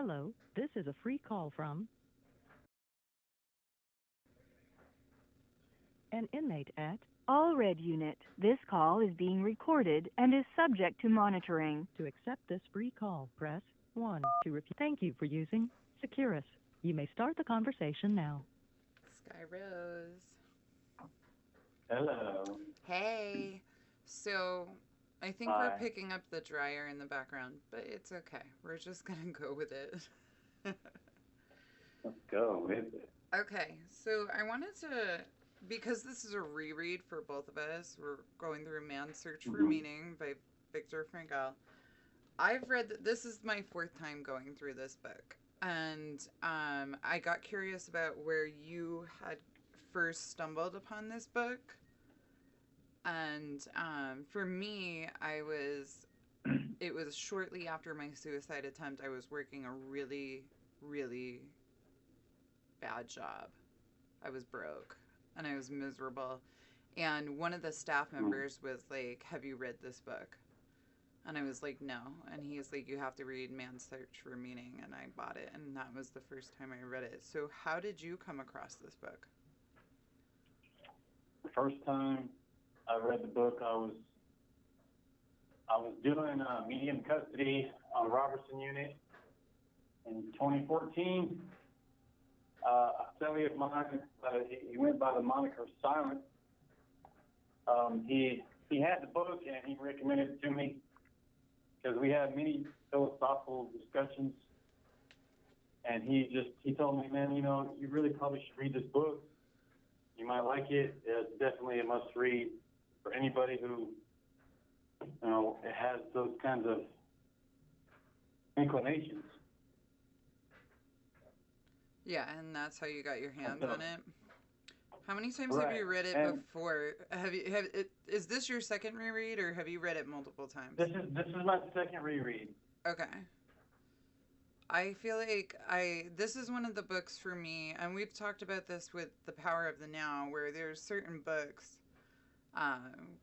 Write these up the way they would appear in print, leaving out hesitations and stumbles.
Hello, this is a free call from an inmate at. All red unit. This call is being recorded and is subject to monitoring. To accept this free call, press 1. To repeat, thank you for using Securus. You may start the conversation now. Skye Rose. Hello. Hey. So, I think we're Hi. picking up the dryer in the background, but it's okay. We're just going to go with it. Let's go with it. Okay, so I wanted to, because this is a reread for both of us, we're going through Man's Search for Meaning by Viktor Frankl. I've read that this is my fourth time going through this book, and I got curious about where you had first stumbled upon this book. And for me, it was shortly after my suicide attempt. I was working a really, really bad job. I was broke and I was miserable. And one of the staff members was like, "Have you read this book?" And I was like, "No." And he's like, "You have to read Man's Search for Meaning." And I bought it, and that was the first time I read it. So how did you come across this book? The first time I read the book, I was doing medium custody on a Robertson unit in 2014. A affiliate of mine, he went by the moniker Silent. He had the book and he recommended it to me because we had many philosophical discussions. And he told me, "Man, you really probably should read this book. You might like it. It's definitely a must read for anybody who, has those kinds of inclinations." Yeah, and that's how you got your hands on it. How many times Right. have you read it before? Is this your second reread, or have you read it multiple times? This is my second reread. Okay. I feel like this is one of the books for me, and we've talked about this with The Power of the Now, where there's certain books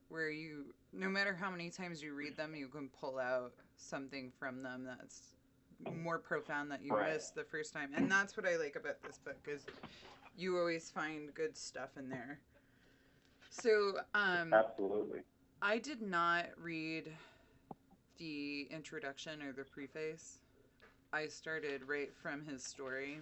where no matter how many times you read them, you can pull out something from them that's more profound that you missed the first time. And that's what I like about this book, is you always find good stuff in there. So, Absolutely. I did not read the introduction or the preface. I started right from his story.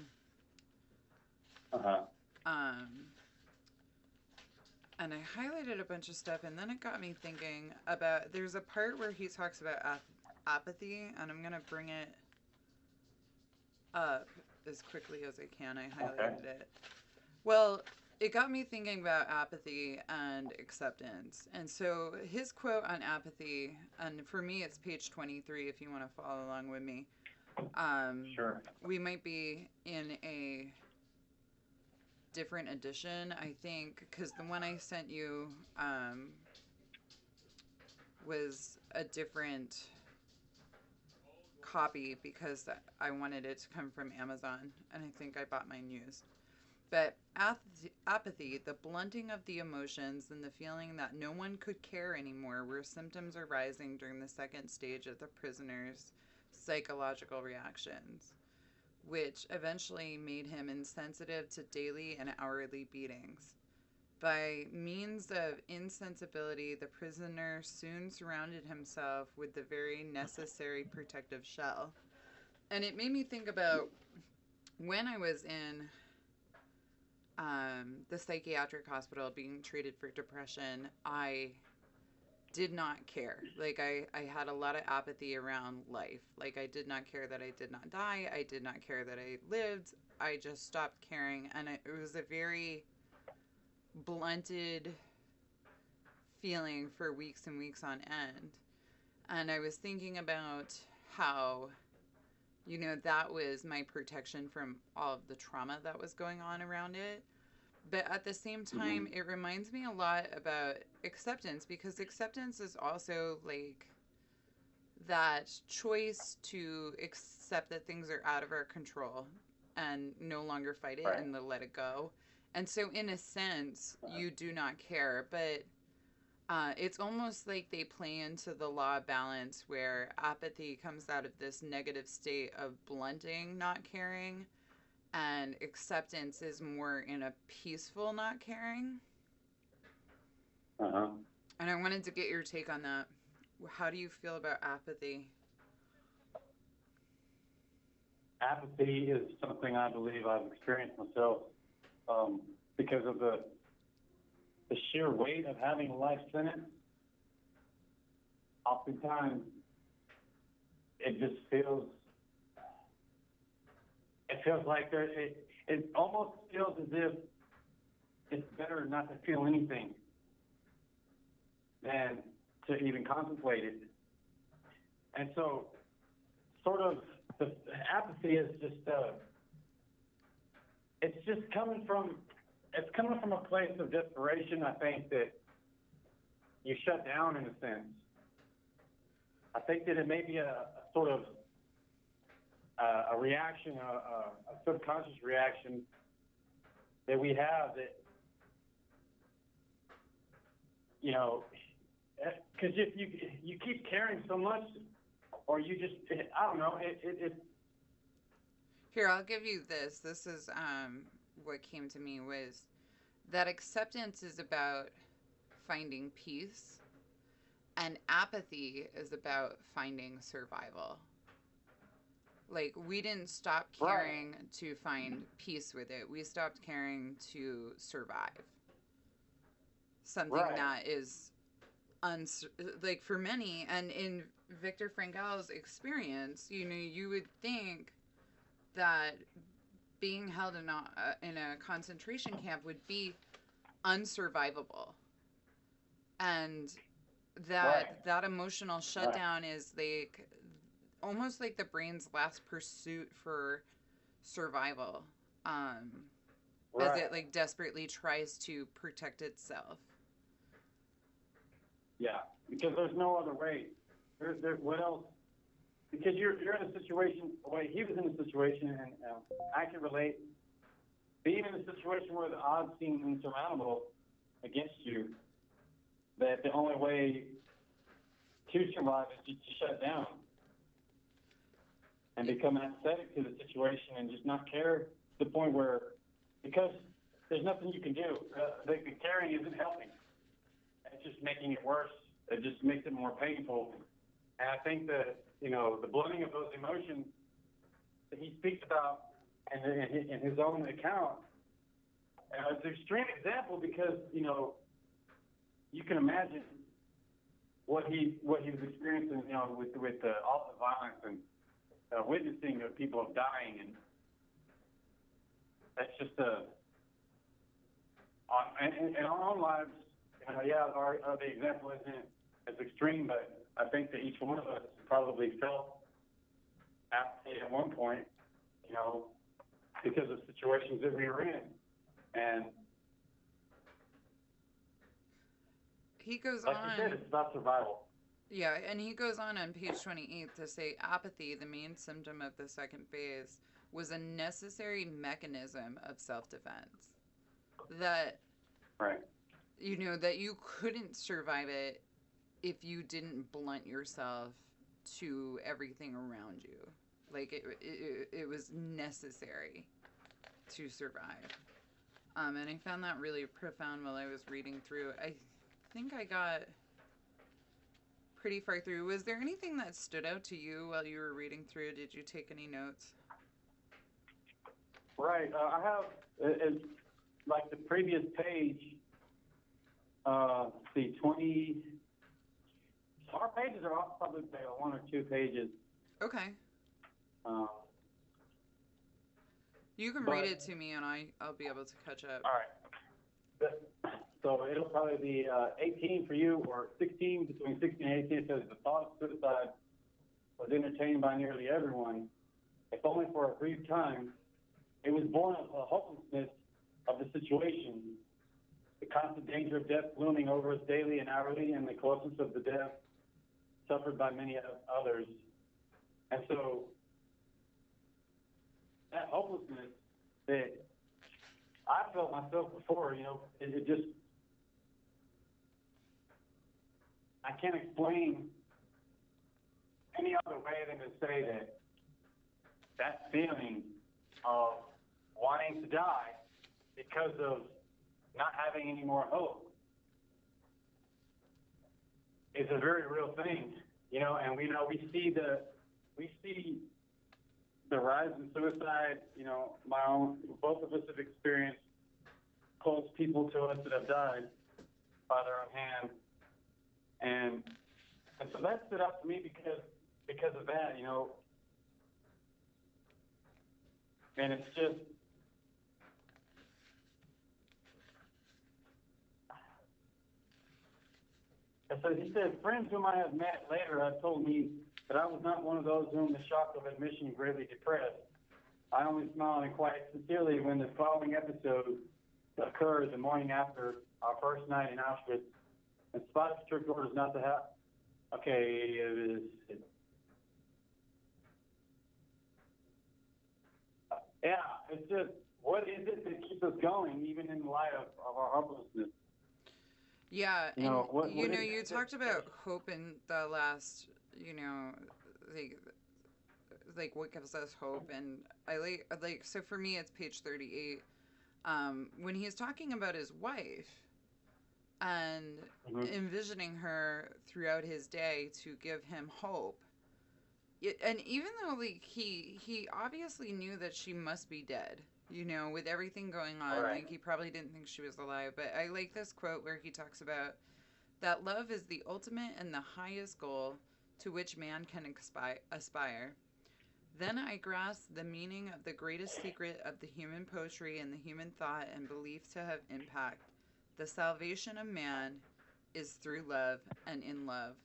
And I highlighted a bunch of stuff, and then it got me thinking about, there's a part where he talks about apathy, and I'm going to bring it up as quickly as I can. I highlighted it. Well, it got me thinking about apathy and acceptance. And so his quote on apathy, and for me it's page 23 if you want to follow along with me. Sure. We might be in a different edition, I think, because the one I sent you was a different copy because I wanted it to come from Amazon, and I think I bought mine used. But apathy, the blunting of the emotions and the feeling that no one could care anymore, were symptoms arising during the second stage of the prisoner's psychological reactions, which eventually made him insensitive to daily and hourly beatings. By means of insensibility, the prisoner soon surrounded himself with the very necessary protective shell. And it made me think about when I was in the psychiatric hospital being treated for depression. I did not care. Like, I had a lot of apathy around life. Like, I did not care that I did not die. I did not care that I lived. I just stopped caring. And it was a very blunted feeling for weeks and weeks on end. And I was thinking about how, that was my protection from all of the trauma that was going on around it. But at the same time, it reminds me a lot about acceptance, because acceptance is also like that choice to accept that things are out of our control and no longer fight it and to let it go. And so in a sense, you do not care. But It's almost like they play into the law of balance where apathy comes out of this negative state of blunting, not caring, and acceptance is more in a peaceful not caring. Uh-huh. And I wanted to get your take on that. How do you feel about apathy? Apathy is something I believe I've experienced myself, because of the sheer weight of having a life sentence. Oftentimes, it just feels like it almost feels as if it's better not to feel anything than to even contemplate it. And so, sort of, the apathy is just, it's just coming from a place of desperation. I think that you shut down in a sense. I think that it may be a sort of a reaction, a subconscious reaction that we have that, you know, because if you keep caring so much, or you just, I don't know, it Here, I'll give you this. This is what came to me was that acceptance is about finding peace, and apathy is about finding survival. Like, we didn't stop caring to find peace with it. We stopped caring to survive. Something that is, like, for many, and in Viktor Frankl's experience, you know, you would think that being held in a concentration camp would be unsurvivable. And that emotional shutdown is like almost like the brain's last pursuit for survival, as it like desperately tries to protect itself. Yeah, because there's no other way. There's what else? Because you're in a situation. Well, he was in a situation, and I can relate. Being in a situation where the odds seem insurmountable against you, that the only way to survive is to shut down and become apathetic to the situation and just not care to the point where, because there's nothing you can do. The caring isn't helping. It's just making it worse. It just makes it more painful. And I think that, you know, the blunting of those emotions that he speaks about in his own account is an extreme example because, you know, you can imagine what he was experiencing, you know, with all the violence and witnessing of people dying, and that's just in our own lives. The example isn't as extreme, but I think that each one of us probably felt apathy at one point, you know, because of situations that we were in, and he goes like on. you said, it's about survival. Yeah, and he goes on page 28 to say apathy, the main symptom of the second phase, was a necessary mechanism of self-defense. That, you know, that you couldn't survive it if you didn't blunt yourself to everything around you. Like, it was necessary to survive. And I found that really profound while I was reading through. I think I got pretty far through. Was there anything that stood out to you while you were reading through? Did you take any notes? Right. I have, like the previous page, the 20, our pages are all probably one or two pages. Okay. You can read it to me and I'll be able to catch up. All right. So it'll probably be 18 for you, or 16, between 16 and 18. It says the thought of suicide was entertained by nearly everyone, if only for a brief time. It was born of the hopelessness of the situation, the constant danger of death looming over us daily and hourly, and the closeness of the death suffered by many others. And so that hopelessness that I felt myself before, you know, it just, I can't explain any other way than to say that feeling of wanting to die because of not having any more hope is a very real thing, and we see the rise in suicide. Both of us have experienced close people to us that have died by their own hand, and so that stood out to me because of that, and it's just. So he said, friends whom I have met later have told me that I was not one of those whom the shock of admission greatly depressed. I only smiled and quite sincerely when the following episode occurred the morning after our first night in Auschwitz. In spite of strict orders not to have... Okay, yeah, it's just, what is it that keeps us going, even in light of our hopelessness? Yeah, and you talked about hope in the last, like what gives us hope, and I like so for me it's page 38, when he's talking about his wife and envisioning her throughout his day to give him hope. And even though like he obviously knew that she must be dead, with everything going on, right. Like he probably didn't think she was alive. But I like this quote where he talks about that love is the ultimate and the highest goal to which man can aspire. Then I grasped the meaning of the greatest secret of the human poetry and the human thought and belief to have impact. The salvation of man is through love and in love.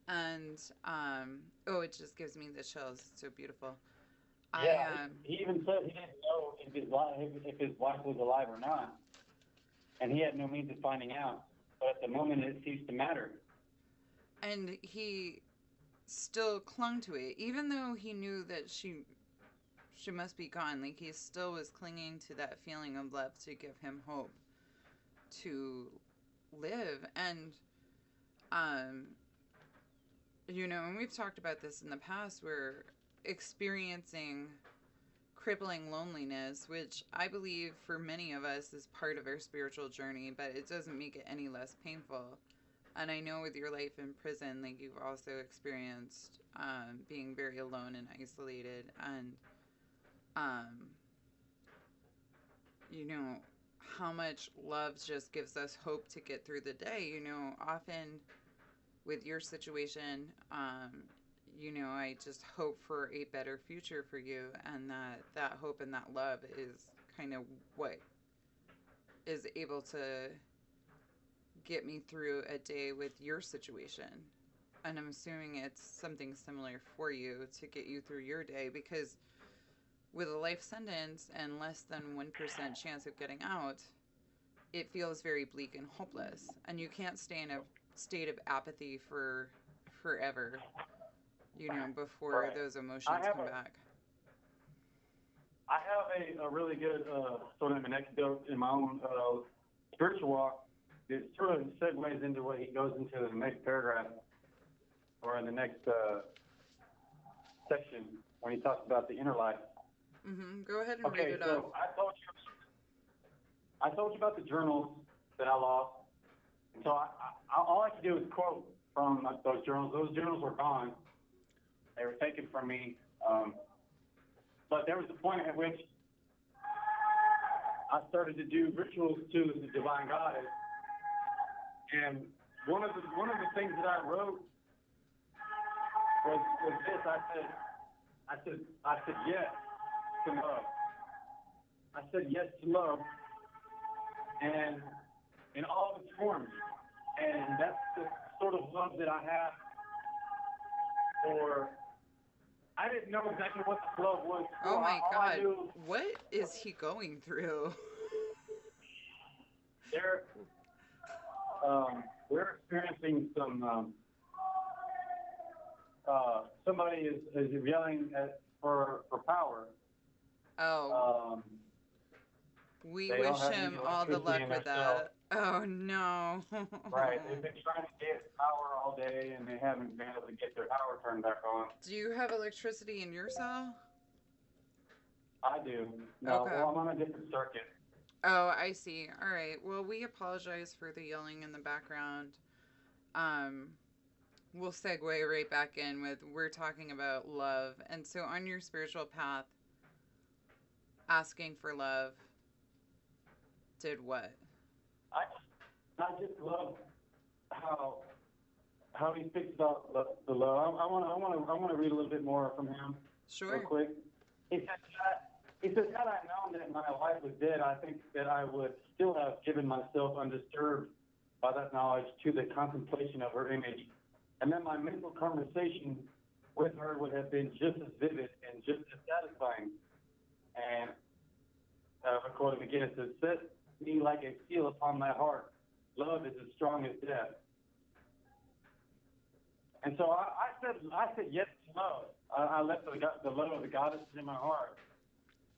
And it just gives me the chills. It's so beautiful. Yeah, he even said he didn't know if his wife was alive or not, and he had no means of finding out. But at the moment, it ceased to matter. And he still clung to it, even though he knew that she must be gone. Like he still was clinging to that feeling of love to give him hope to live. And and we've talked about this in the past, we're experiencing crippling loneliness, which I believe for many of us is part of our spiritual journey, but it doesn't make it any less painful. And I know with your life in prison, like you've also experienced being very alone and isolated, and how much love just gives us hope to get through the day. Often with your situation, I just hope for a better future for you, and that hope and that love is kind of what is able to get me through a day with your situation. And I'm assuming it's something similar for you to get you through your day, because with a life sentence and less than 1% chance of getting out, it feels very bleak and hopeless, and you can't stay in a state of apathy for forever, before those emotions come back. I have a really good sort of an anecdote in my own spiritual walk. It sort of segues into what he goes into in the next paragraph, or in the next section, when he talks about the inner life. Go ahead and read it so off. I told you about the journals that I lost. And so all I could do is quote from those journals. Those journals were gone. They were taken from me. But there was a point at which I started to do rituals to the divine goddess. And one of the things that I wrote was this. I said yes to love. I said yes to love, and in all of its forms. And that's the sort of love that I have for. I didn't know exactly what this love was for. Oh my God. What is he going through? We're experiencing some, somebody is yelling for power. Oh. We wish him all the luck with that. Oh no. Right. They've been trying to get power all day, and they haven't been able to get their power turned back on. Do you have electricity in your cell? I do. No, Okay. well, I'm on a different circuit. Oh, I see. All right. Well, we apologize for the yelling in the background. Um, we'll segue right back in with we're talking about love. And so on your spiritual path, asking for love did what? I I just love how he speaks about the love. I want to read a little bit more from him real Sure. quick. He says, had I known that my wife was dead, I think that I would still have given myself undisturbed by that knowledge to the contemplation of her image, and that my mental conversation with her would have been just as vivid and just as satisfying. And according to again, it says, set me like a seal upon my heart. Love is as strong as death. And so I said yes to love. I let the love of the goddess in my heart,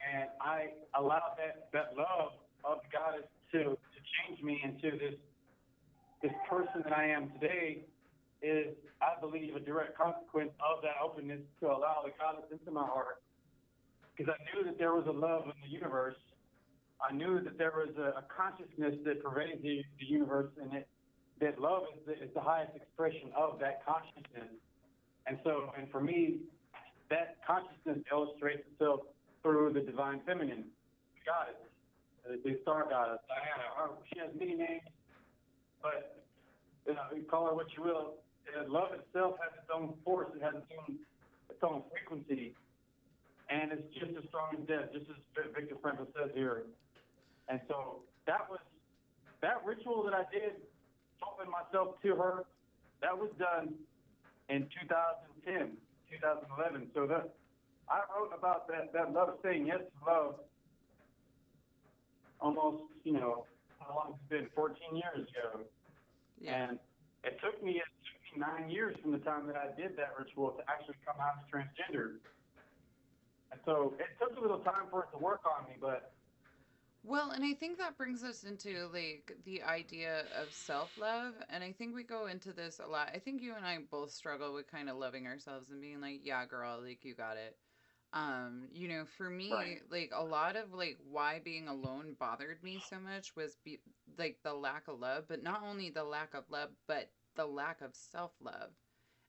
and I allowed that love of the goddess to change me into this person that I am today. Is, I believe, a direct consequence of that openness to allow the goddess into my heart, because I knew that there was a love in the universe. I knew that there was a consciousness that pervades the universe, and that love is the highest expression of that consciousness. And for me, that consciousness illustrates itself through the divine feminine, the goddess, the star goddess, Diana. She has many names, but you call her what you will. Love itself has its own force. It has its own frequency, and it's just as strong as death, just as Viktor Frankl says here. And so that ritual that I did, open myself to her, that was done in 2010, 2011. So I wrote about that love, saying yes to love, almost, how long it's been, 14 years ago. Yeah. And it took me 9 years from the time that I did that ritual to actually come out as transgender. And so it took a little time for it to work on me, but Well, and I think that brings us into like the idea of self-love, and I think we go into this a lot. I think you and I both struggle with kind of loving ourselves and being like, "Yeah, girl, like you got it." For me, right. like a lot of like why being alone bothered me so much was like the lack of love, but not only the lack of love, but the lack of self-love.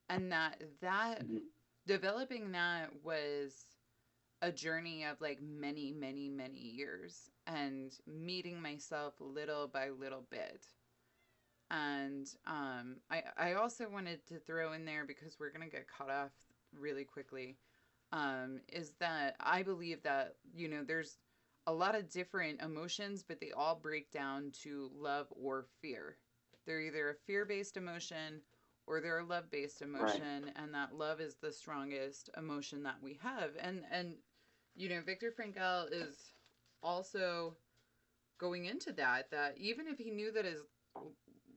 And that Mhm. developing that was a journey of like many, many, many years and meeting myself little by little bit. And I also wanted to throw in there because we're going to get cut off really quickly. Is that I believe that, there's a lot of different emotions, but they all break down to love or fear. They're either a fear based emotion or they're a love based Right. emotion, and that love is the strongest emotion that we have. And Viktor Frankl is also going into that even if he knew that his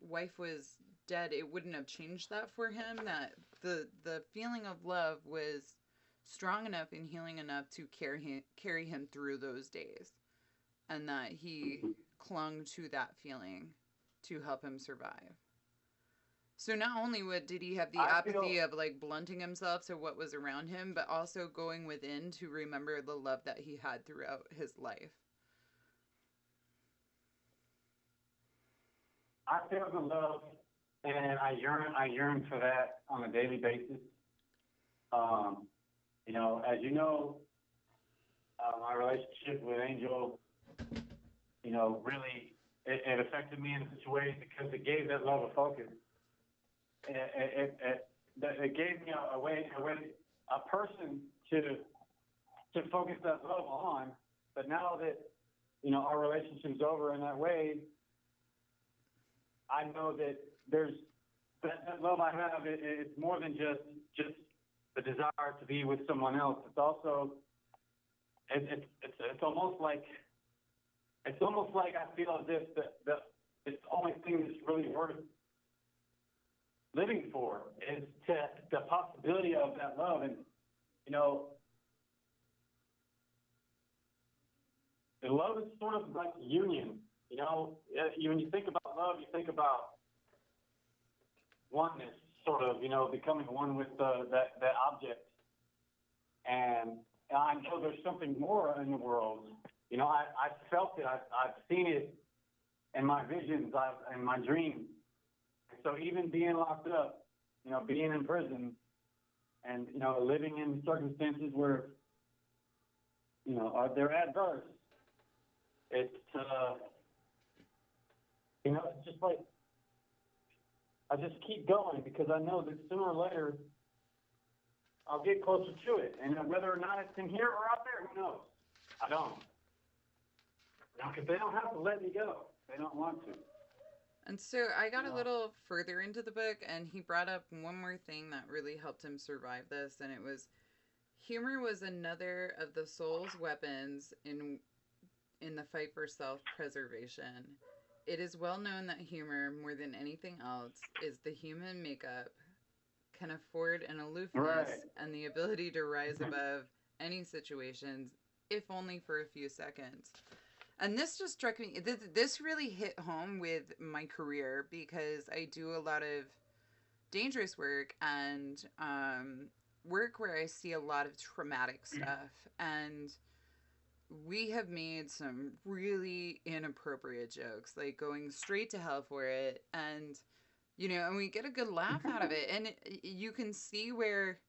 wife was dead, it wouldn't have changed that for him. That the feeling of love was strong enough and healing enough to carry him through those days, and that he clung to that feeling to help him survive. So not only did he have the I apathy feel of like blunting himself to what was around him, but also going within to remember the love that he had throughout his life. the love, and I yearn for that on a daily basis. Um, as you know, my relationship with Angel, really it affected me in such a way because it gave that love a focus. It gave me a person to focus that love on. But now that our relationship's over in that way, I know that there's that love I have. It's more than just the desire to be with someone else. It's also it's almost like I feel as if the it's the only thing that's really worth living for is the possibility of that love. And the love is sort of like union. You know, when you think about love, you think about oneness, sort of, you know, becoming one with that object. And I know there's something more in the world. You know, I felt it. I've seen it in my visions, in my dreams. So even being locked up, you know, being in prison, and, you know, living in circumstances where, you know, they're adverse, it's, you know, it's just like, I just keep going because I know that sooner or later I'll get closer to it. And whether or not it's in here or out there, who knows? I don't. Because they don't have to let me go. They don't want to. And so I got a little further into the book, and he brought up one more thing that really helped him survive this, and it was humor was another of the soul's weapons in the fight for self-preservation. It is well known that humor, more than anything else, is the human makeup, can afford an aloofness and the ability to rise above any situations, if only for a few seconds. And this just struck me, this really hit home with my career because I do a lot of dangerous work and work where I see a lot of traumatic stuff. And we have made some really inappropriate jokes, like going straight to hell for it. And, you know, and we get a good laugh out of it. And you can see where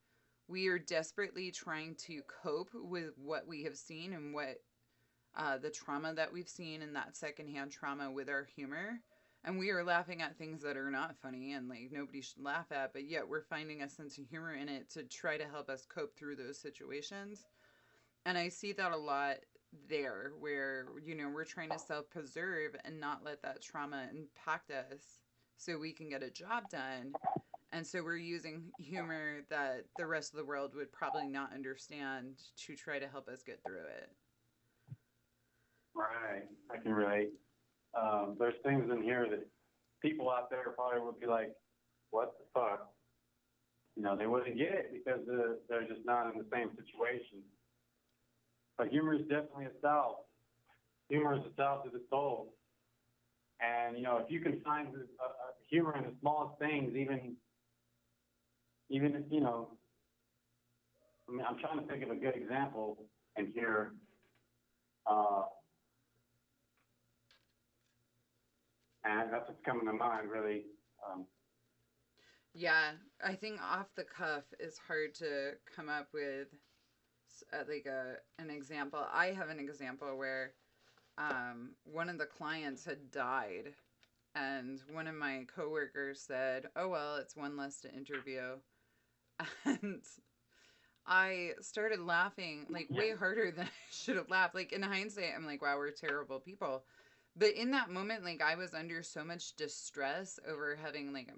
we are desperately trying to cope with what we have seen and what the trauma that we've seen and that secondhand trauma with our humor. And we are laughing at things that are not funny and like nobody should laugh at, but yet we're finding a sense of humor in it to try to help us cope through those situations. And I see that a lot there where, you know, we're trying to self-preserve and not let that trauma impact us so we can get a job done. And so we're using humor that the rest of the world would probably not understand to try to help us get through it. Right. I can relate. There's things in here that people out there probably would be like, what the fuck? You know, they wouldn't get it because they're just not in the same situation. But humor is definitely a salve. Humor is a salve to the soul. And, you know, if you can find humor in the smallest things, even if, you know, I mean, I'm trying to think of a good example in here. And that's what's coming to mind, really. Yeah, I think off the cuff is hard to come up with like an example. I have an example where one of the clients had died, and one of my coworkers said, "Oh well, it's one less to interview," and I started laughing like way harder than I should have laughed. Like in hindsight, I'm like, "Wow, we're terrible people." But in that moment, like I was under so much distress over having like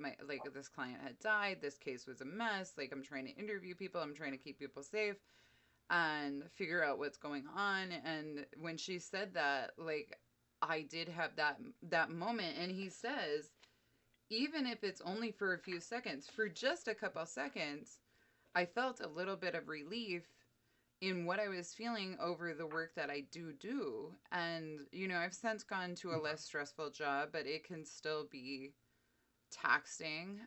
this client had died. This case was a mess. Like I'm trying to interview people. I'm trying to keep people safe and figure out what's going on. And when she said that, like I did have that moment. And he says, even if it's only for a few seconds, for just a couple seconds, I felt a little bit of relief in what I was feeling over the work that I do. And, you know, I've since gone to a less stressful job, but it can still be taxing.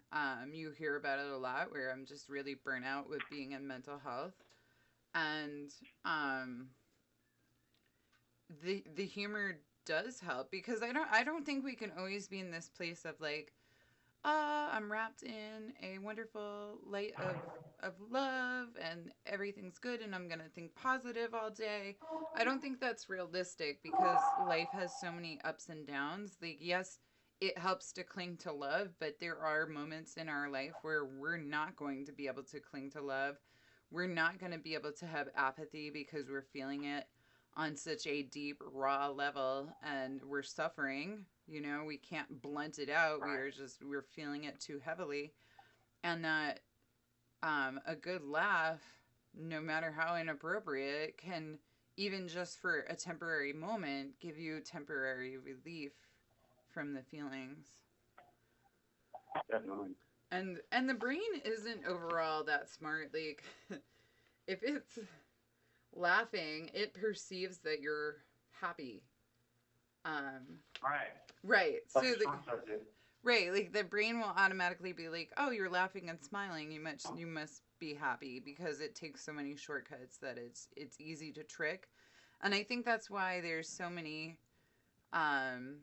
You hear about it a lot where I'm just really burnt out with being in mental health. And the humor does help because I don't think we can always be in this place of like, I'm wrapped in a wonderful light of love and everything's good and I'm going to think positive all day. I don't think that's realistic because life has so many ups and downs. Like, yes, it helps to cling to love, but there are moments in our life where we're not going to be able to cling to love. We're not going to be able to have apathy because we're feeling it on such a deep, raw level and we're suffering. You know, we can't blunt it out. We're feeling it too heavily. And that a good laugh, no matter how inappropriate, can, even just for a temporary moment, give you temporary relief from the feelings. Definitely. And the brain isn't overall that smart. Like, if it's laughing, it perceives that you're happy. Right. Right. Like So a short circuit. right, like the brain will automatically be like, "Oh, you're laughing and smiling. You must be happy," because it takes so many shortcuts that it's easy to trick. And I think that's why there's so many um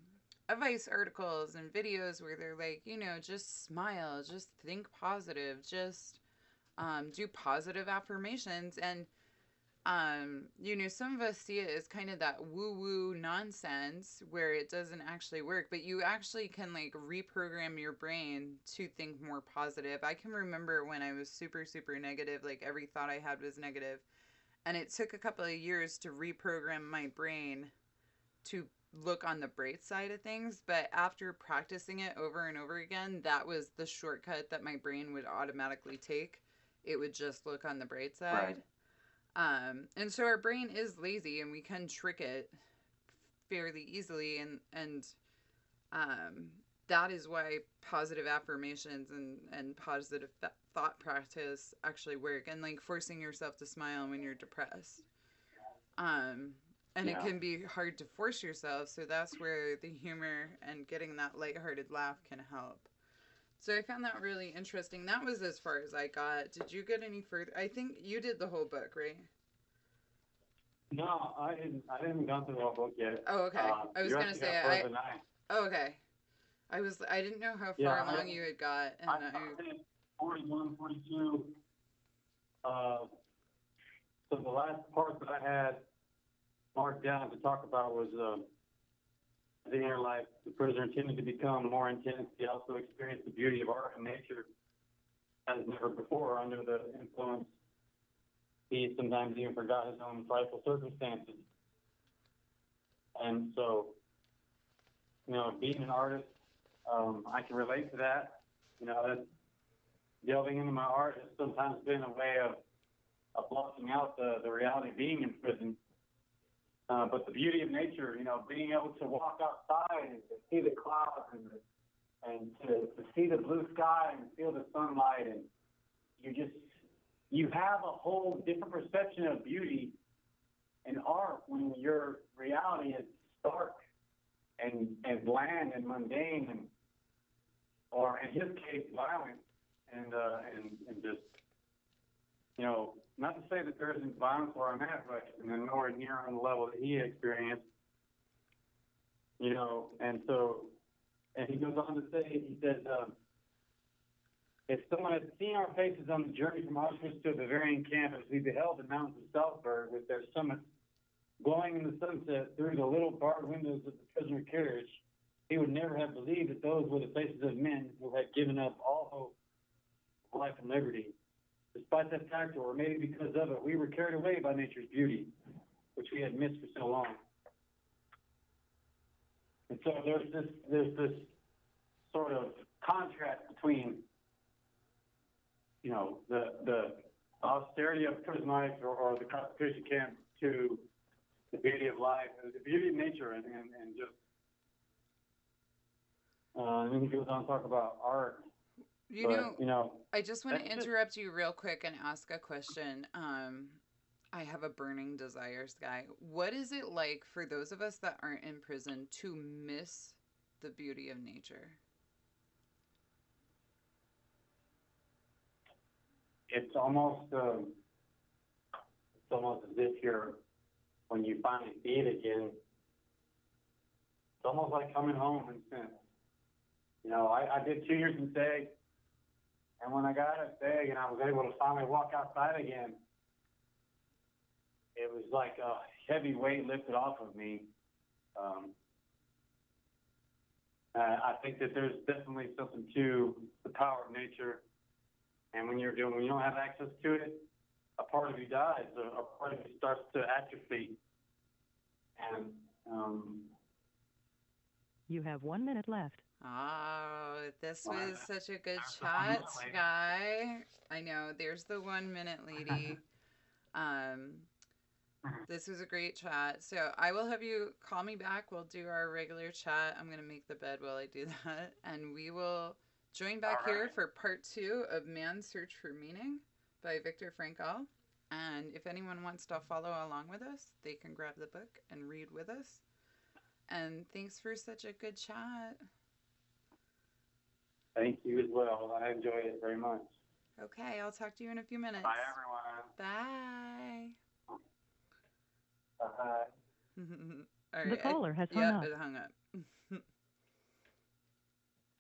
advice articles and videos where they're like, just smile, just think positive, just do positive affirmations. And some of us see it as kind of that woo-woo nonsense where it doesn't actually work, but you actually can like reprogram your brain to think more positive. I can remember when I was super, super negative, like every thought I had was negative, and it took a couple of years to reprogram my brain to look on the bright side of things. But after practicing it over and over again, that was the shortcut that my brain would automatically take. It would just look on the bright side. Right. And so our brain is lazy and we can trick it fairly easily. And that is why positive affirmations and positive thought practice actually work, and like forcing yourself to smile when you're depressed. And it can be hard to force yourself. So that's where the humor and getting that lighthearted laugh can help. So I found that really interesting. That was as far as I got. Did you get any further? I think you did the whole book, right? No, I didn't gone through the whole book yet. Oh, okay. I was gonna say Oh, okay. I didn't know how far along you had got, and I started 41, 42. So the last part that I had marked down to talk about was the inner life. The prisoner intended to become more intense. He also experienced the beauty of art and nature as never before under the influence. He sometimes even forgot his own frightful circumstances. And so, being an artist, I can relate to that. That delving into my art has sometimes been a way of blocking out the reality of being in prison. But the beauty of nature, being able to walk outside and to see the clouds and to see the blue sky and feel the sunlight, and you have a whole different perception of beauty in art when your reality is stark and bland and mundane, or in his case, violent and just, not to say that there isn't violence where I'm at, but nowhere near on the level that he experienced, and so, and he goes on to say, he says, if someone had seen our faces on the journey from Auschwitz to the Bavarian camp as we beheld the mountains of Salzburg with their summits glowing in the sunset through the little barred windows of the prisoner carriage, he would never have believed that those were the faces of men who had given up all hope of life and liberty. Despite that fact, or maybe because of it, we were carried away by nature's beauty, which we had missed for so long. And so there's this sort of contrast between, the austerity of prison life or the concentration camp to the beauty of life, the beauty of nature, and just. And then he goes on to talk about art. I just want to interrupt you real quick and ask a question. I have a burning desire, Skye. What is it like for those of us that aren't in prison to miss the beauty of nature? It's almost as if when you finally see it again, it's almost like coming home in a sense. I did 2 years in SEG, and when I got out of SEG and I was able to finally walk outside again, it was like a heavy weight lifted off of me. I think that there's definitely something to the power of nature, and when you don't have access to it, a part of you dies, a part of you starts to atrophy, and you have 1 minute left. Oh, this was such a good chat, Skye. I know, there's the 1 minute lady. This was a great chat. So I will have you call me back. We'll do our regular chat. I'm going to make the bed while I do that. And we will join back here for part 2 of Man's Search for Meaning by Viktor Frankl. And if anyone wants to follow along with us, they can grab the book and read with us. And thanks for such a good chat. Thank you as well. I enjoyed it very much. Okay, I'll talk to you in a few minutes. Bye, everyone. Bye. Bye. All right. The caller has hung Yep, up. it hung up.